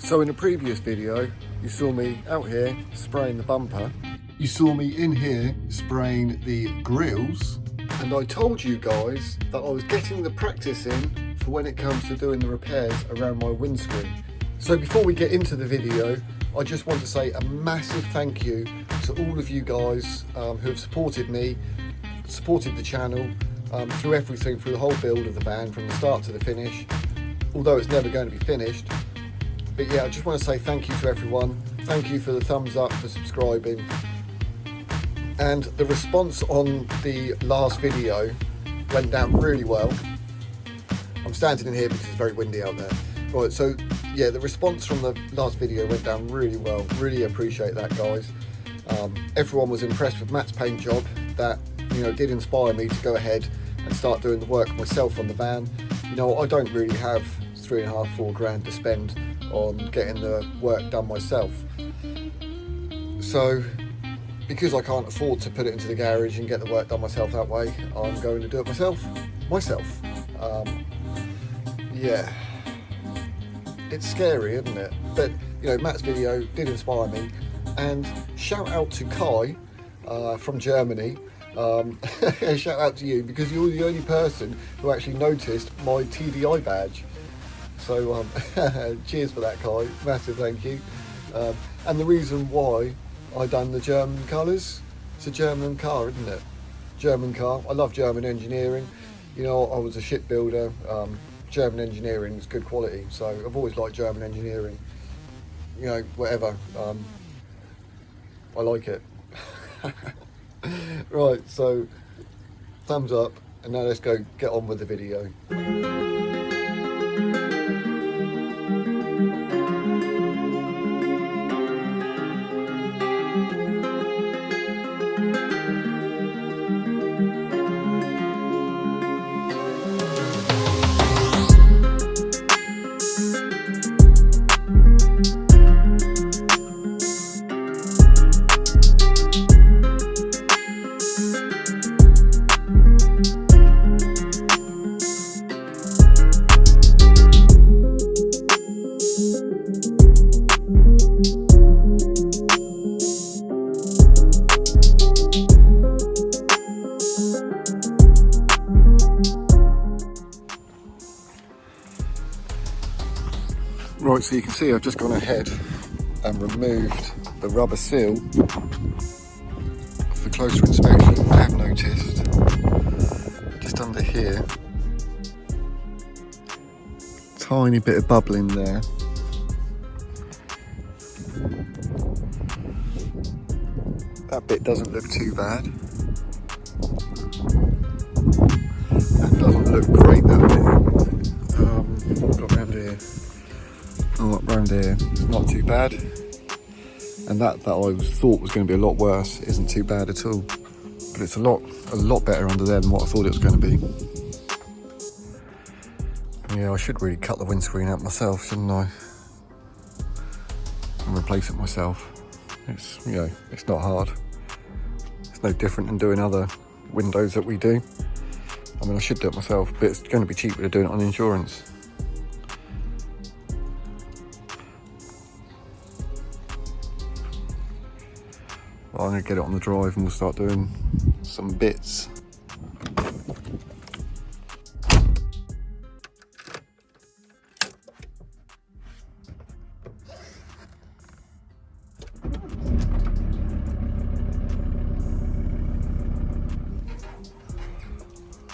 So in a previous video, you saw me out here spraying the bumper. You saw me in here spraying the grills. And I told you guys that I was getting the practice in for when it comes to doing the repairs around my windscreen. So before we get into the video, I just want to say a massive thank you to all of you guys who have supported me, supported the channel through everything, through the whole build of the van, from the start to the finish, although it's never going to be finished. But yeah, I just want to say thank you to everyone. Thank you for the thumbs up, for subscribing. And the response on the last video went down really well. I'm standing in here because it's very windy out there. Right, so yeah, the response from the last video went down really well. Really appreciate that, guys. Everyone was impressed with Matt's paint job. That, you know, did inspire me to go ahead and start doing the work myself on the van. You know, I don't really have £3,500, £4 grand to spend on getting the work done myself. So because I can't afford to put it into the garage and get the work done myself that way, I'm going to do it myself. Yeah, it's scary, isn't it? But you know, Matt's video did inspire me. And shout out to Kai from Germany. Shout out to you, because you're the only person who actually noticed my TDI badge. So cheers for that, Kai, massive thank you. And the reason why I done the German colours, it's a German car, isn't it? German car. I love German engineering. You know, I was a shipbuilder. German engineering is good quality, so I've always liked German engineering. You know, whatever. I like it. Right, so thumbs up, and now let's go get on with the video. Right, so you can see I've just gone ahead and removed the rubber seal. For closer inspection, I have noticed just under here, tiny bit of bubbling there. That bit doesn't look too bad. That doesn't look great, that bit. What have I got around here? Oh, around here, it's not too bad. And that I thought was going to be a lot worse isn't too bad at all. But it's a lot better under there than what I thought it was going to be. Yeah, I should really cut the windscreen out myself, shouldn't I? And replace it myself. It's, you know, it's not hard. It's no different than doing other windows that we do. I mean, I should do it myself, but it's going to be cheaper to do it on insurance. Well, I'm going to get it on the drive and we'll start doing some bits.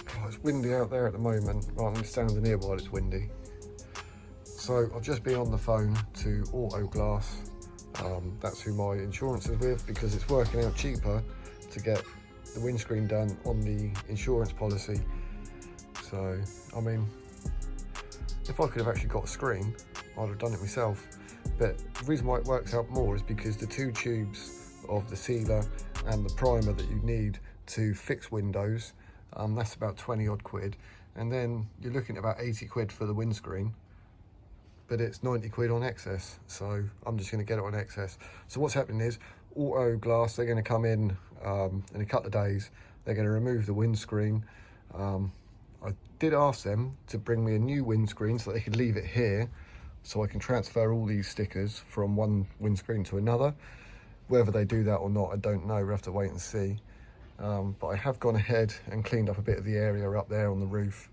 Oh, it's windy out there at the moment. Well, I'm standing here while it's windy. So I've just been on the phone to Autoglass. That's who my insurance is with, because it's working out cheaper to get the windscreen done on the insurance policy. So, I mean, if I could have actually got a screen, I'd have done it myself. But the reason why it works out more is because the 2 tubes of the sealer and the primer that you need to fix windows, that's about 20 odd quid. And then you're looking at about 80 quid for the windscreen. But it's 90 quid on excess, so I'm just going to get it on excess. So what's happening is Autoglass, they're going to come in a couple of days. They're going to remove the windscreen. I did ask them to bring me a new windscreen so that they could leave it here so I can transfer all these stickers from one windscreen to another. Whether they do that or not, I don't know. We'll have to wait and see. But I have gone ahead and cleaned up a bit of the area up there on the roof.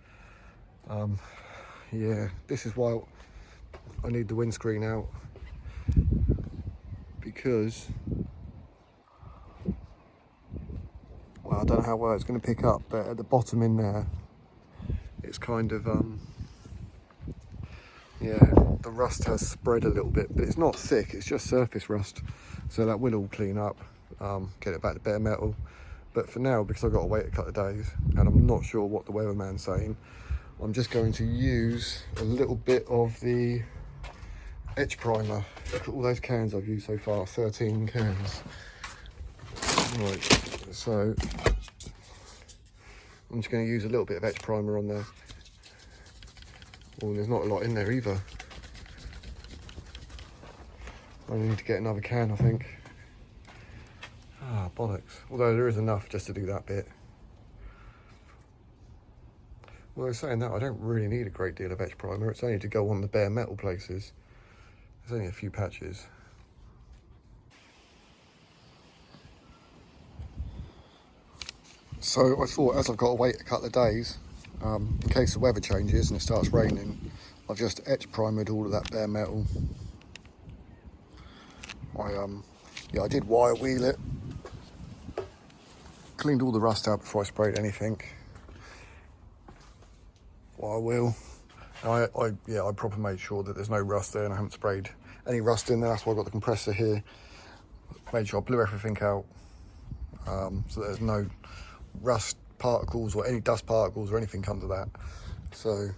Yeah, this is why I need the windscreen out, because, well, I don't know how well it's going to pick up, but at the bottom in there, it's kind of, yeah, the rust has spread a little bit, but it's not thick, it's just surface rust. So that will all clean up, get it back to bare metal. But for now, because I've got to wait a couple of days, and I'm not sure what the weatherman's saying, I'm just going to use a little bit of the etch primer. Look at all those cans I've used so far, 13 cans. Right, so I'm just going to use a little bit of etch primer on there. Oh, there's not a lot in there either. I need to get another can, I think. Ah, bollocks. Although there is enough just to do that bit. Well, I was saying that, I don't really need a great deal of etch primer. It's only to go on the bare metal places. There's only a few patches. So I thought, as I've got to wait a couple of days, in case the weather changes and it starts raining, I've just etch primered all of that bare metal. I did wire wheel it, cleaned all the rust out before I sprayed anything. Wire wheel. I proper made sure that there's no rust there, and I haven't sprayed any rust in there. That's why I've got the compressor here. Made sure I blew everything out, so there's no rust particles or any dust particles or anything under that. So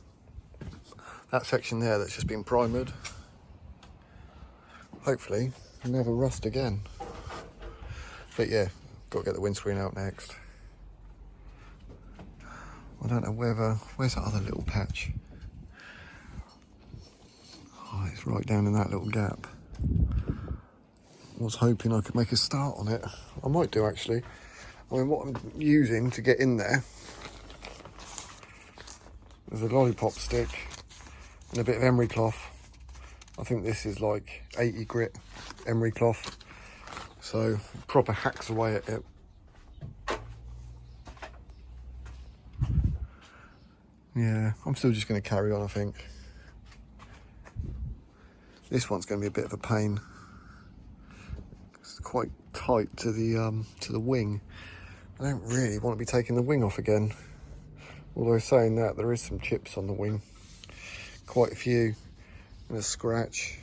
that section there that's just been primered, hopefully never rust again. But yeah, got to get the windscreen out next. I don't know where's that other little patch? Oh, it's right down in that little gap. I was hoping I could make a start on it. I might do, actually. I mean, what I'm using to get in there is a lollipop stick and a bit of emery cloth. I think this is like 80 grit emery cloth. So proper hacks away at it. Yeah, I'm still just going to carry on, I think. This one's going to be a bit of a pain. It's quite tight to the wing. I don't really want to be taking the wing off again. Although saying that, there is some chips on the wing. Quite a few. And a scratch.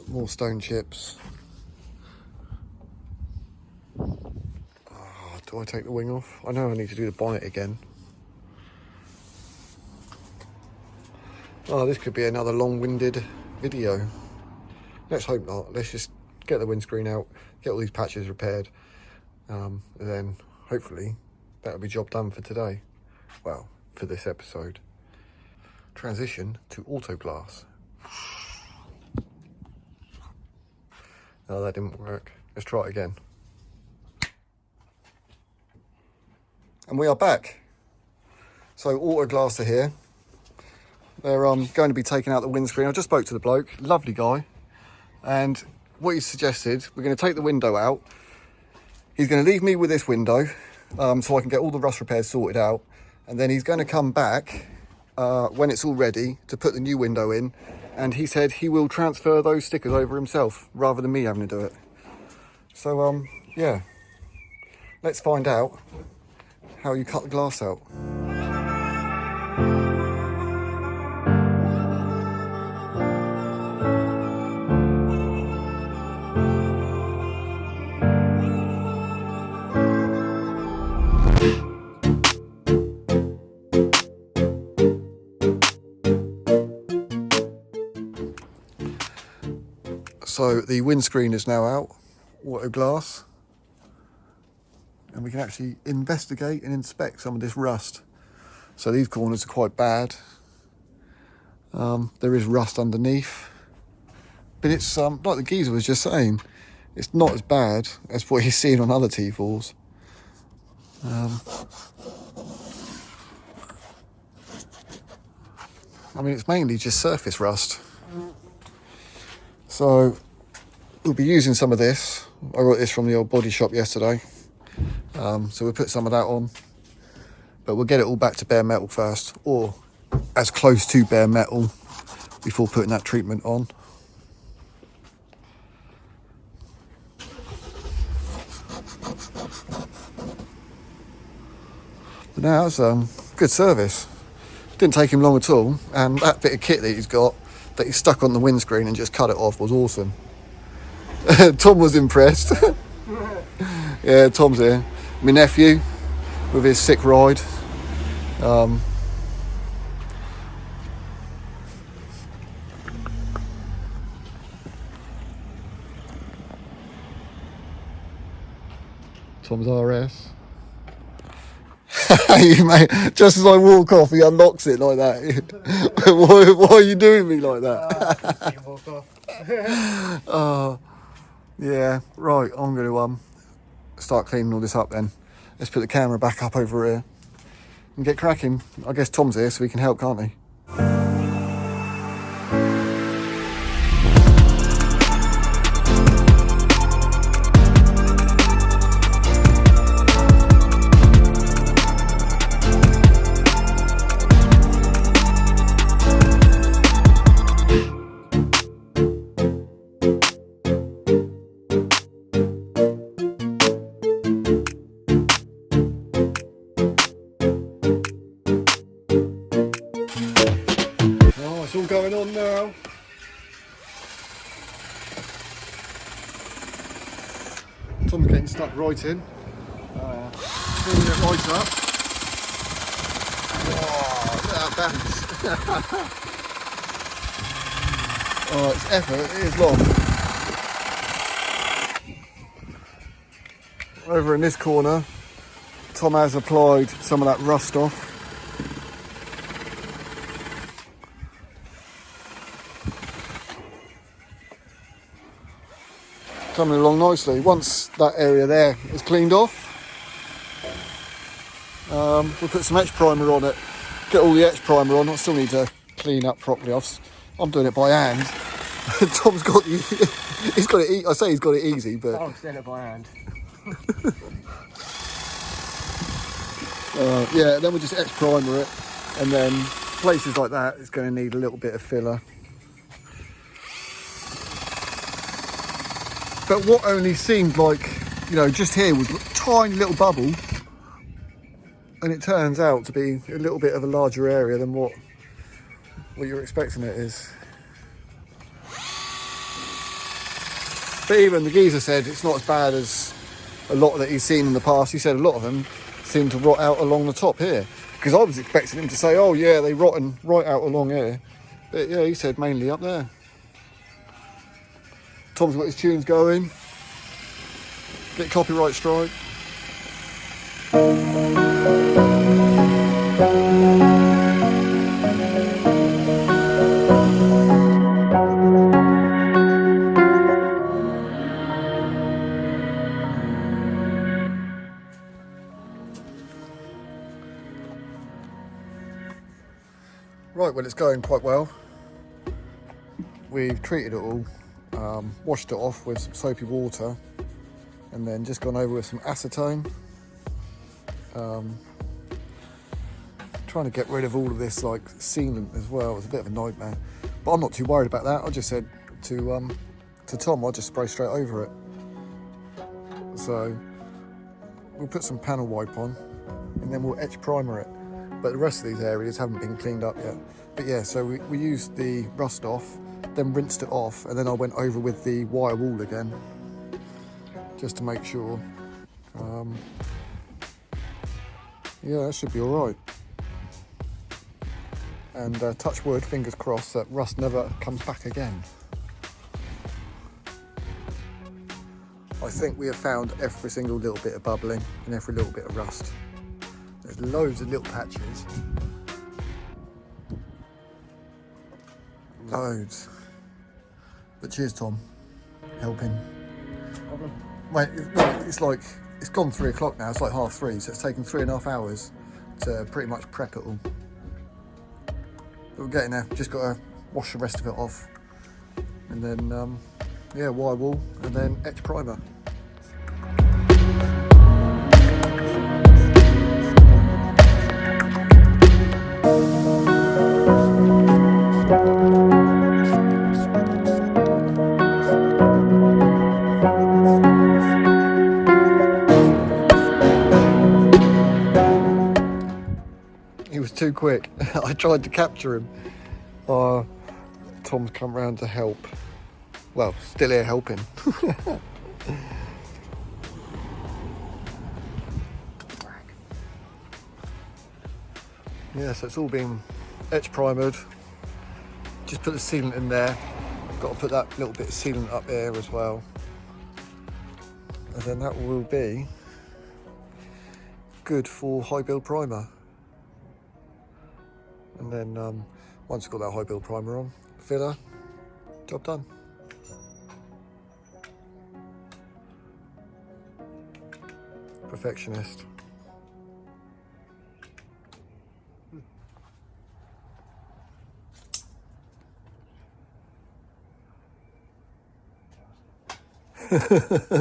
More stone chips. Do I take the wing off? I know I need to do the bonnet again. Oh, this could be another long-winded video. Let's hope not. Let's just get the windscreen out, get all these patches repaired, and then hopefully that'll be job done for today. Well, for this episode. Transition to autoglass. No, that didn't work. Let's try it again. And we are back. So autoglass are here. They're going to be taking out the windscreen. I just spoke to the bloke, lovely guy. And what he suggested, we're going to take the window out. He's going to leave me with this window so I can get all the rust repairs sorted out. And then he's going to come back when it's all ready to put the new window in. And he said he will transfer those stickers over himself rather than me having to do it. So, yeah, let's find out how you cut the glass out. So the windscreen is now out, autoglass, and we can actually investigate and inspect some of this rust. So these corners are quite bad. There is rust underneath, but it's like the geezer was just saying, it's not as bad as what he's seen on other T4s. I mean, it's mainly just surface rust. So we'll be using some of this. I got this from the old body shop yesterday. So we'll put some of that on. But we'll get it all back to bare metal first, or as close to bare metal before putting that treatment on. But now it's good service. Didn't take him long at all, and that bit of kit that he's got that he stuck on the windscreen and just cut it off was awesome. Tom was impressed. Yeah, Tom's here. My nephew with his sick ride. Tom's RS. Hey, mate, just as I walk off, he unlocks it like that. Why are you doing me like that? Yeah, right, I'm going to start cleaning all this up then. Let's put the camera back up over here and get cracking. I guess Tom's here so he can help, can't he? It's all going on now. Tom's getting stuck right in. Pulling it right up. Whoa, look at that bounce. Oh, it's effort, it is long. Over in this corner, Tom has applied some of that rust off. Coming along nicely. Once that area there is cleaned off, we'll put some etch primer on it. Get all the etch primer on. I still need to clean up properly. I'm doing it by hand. Tom's got he's got it. I say he's got it easy, but I'm doing it by hand. Yeah. Then we'll just etch primer it, and then places like that it's going to need a little bit of filler. But what only seemed like, just here was a tiny little bubble, and it turns out to be a little bit of a larger area than what you're expecting it is. But even the geezer said it's not as bad as a lot that he's seen in the past. He said a lot of them seem to rot out along the top here, because I was expecting him to say, oh yeah, they rotten right out along here. But yeah, he said mainly up there. Tom's got his tunes going. Get copyright strike. Right, well, it's going quite well. We've treated it all. Washed it off with some soapy water, and then just gone over with some acetone. Trying to get rid of all of this like sealant as well. It's a bit of a nightmare, but I'm not too worried about that. I just said to Tom, I'll just spray straight over it. So we'll put some panel wipe on, and then we'll etch primer it. But the rest of these areas haven't been cleaned up yet. But yeah, so we used the rust off, then rinsed it off, and then I went over with the wire wool again, just to make sure. Yeah, that should be all right. And touch wood, fingers crossed, that rust never comes back again. I think we have found every single little bit of bubbling and every little bit of rust. There's loads of little patches. Loads. But cheers, Tom. Helping. Wait, it's gone 3 o'clock now. It's like 3:30, so it's taken 3.5 hours to pretty much prep it all. we're getting there. Just got to wash the rest of it off. And then, yeah, wire wool and then etch primer. He was too quick. I tried to capture him. Tom's come round to help. Well, still here helping. Yeah, so it's all been etch primered. Just put the sealant in there. Got to put that little bit of sealant up there as well. And then that will be good for high build primer. And then once you've got that high build primer on, filler, job done. Perfectionist.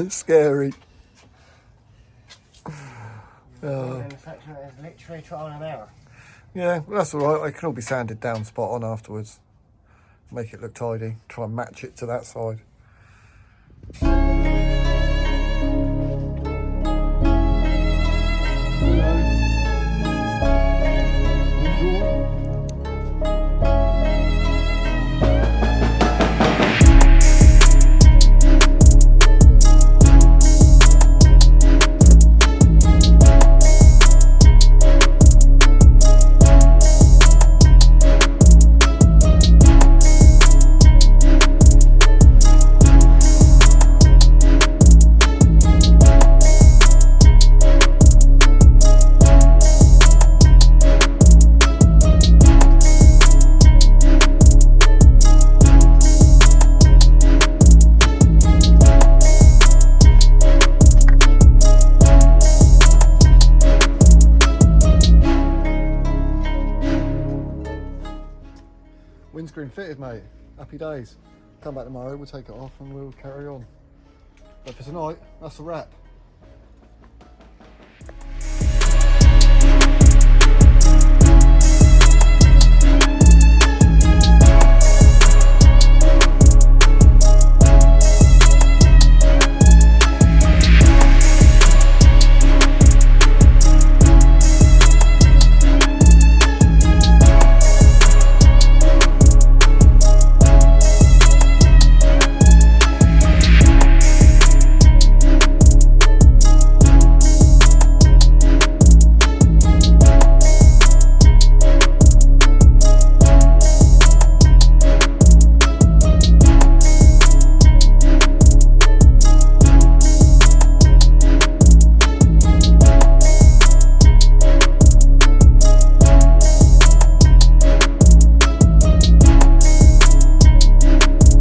Scary. Manufacturer is literally trial and error. Yeah, well, that's all right. It can all be sanded down spot on afterwards. Make it look tidy. Try and match it to that side. Windscreen fitted, mate. Happy days. Come back tomorrow, we'll take it off and we'll carry on. But for tonight, that's a wrap.